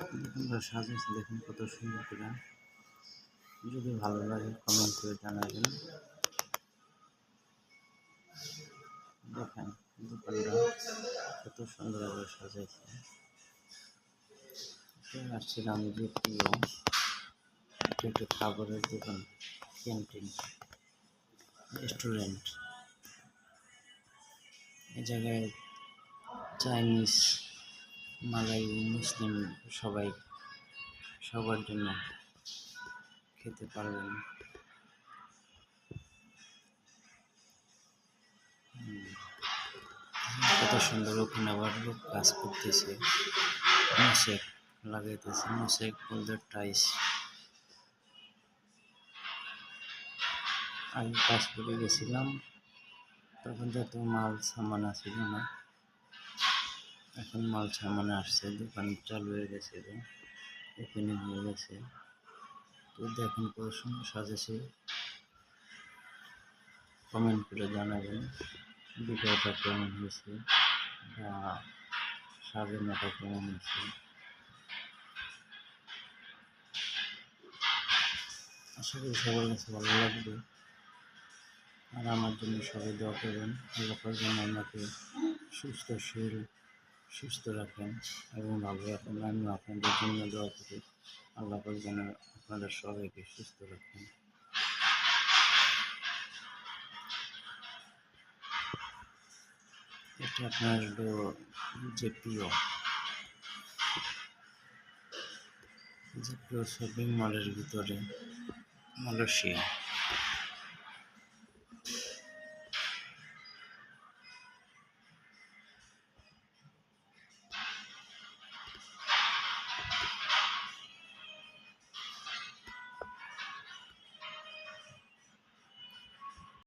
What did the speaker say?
দেখুন সাজিয়েছে, দেখুন কত সুন্দর করে। যদি ভালো লাগে কমেন্ট করে জানাবেন। দেখেন দোকানটা কত সুন্দরভাবে সাজাইছে। আসছিলাম যে প্রিয়, এটা একটা খাবারের দোকান, ক্যান্টিন, রেস্টুরেন্ট। এই জায়গায় চাইনিজ, মালাই, মুসলিম সবাই সবার জন্য খেতে পারবেন। কত সুন্দর। ওখানে আবার লোক কাজ করতেছে, মোশেক লাগাইতেছে, মোশেক বলতে টাইস। আমি কাজ করে গেছিলাম, তখন যত মাল সামান আসছিল না, এখন মাল সামানে আসছে, দোকান চালু হয়ে গেছে, ওপেনিং হয়ে গেছে। তো দেখুন কত সুন্দর সাজেছে। কমেন্ট করে জানাবেন ভিডিওটা কেমন হয়েছে বা সাজানোটা কেমন হয়েছে। আশা করি সবার কাছে ভালো লাগবে। আর আমার জন্য সবাই দোয়া করবেন, আল্লাহ যেন আমাকে সুস্থ শরীর সুস্থ রাখেন এবং ভালো রাখেন। আমি আপনাদের জন্য দোয়া করি, আল্লাহ যেন আপনাদের সবাইকে সুস্থ রাখেন। এটা আপনার যে প্রিয় শপিং মলের ভিতরে, মালয়েশিয়া।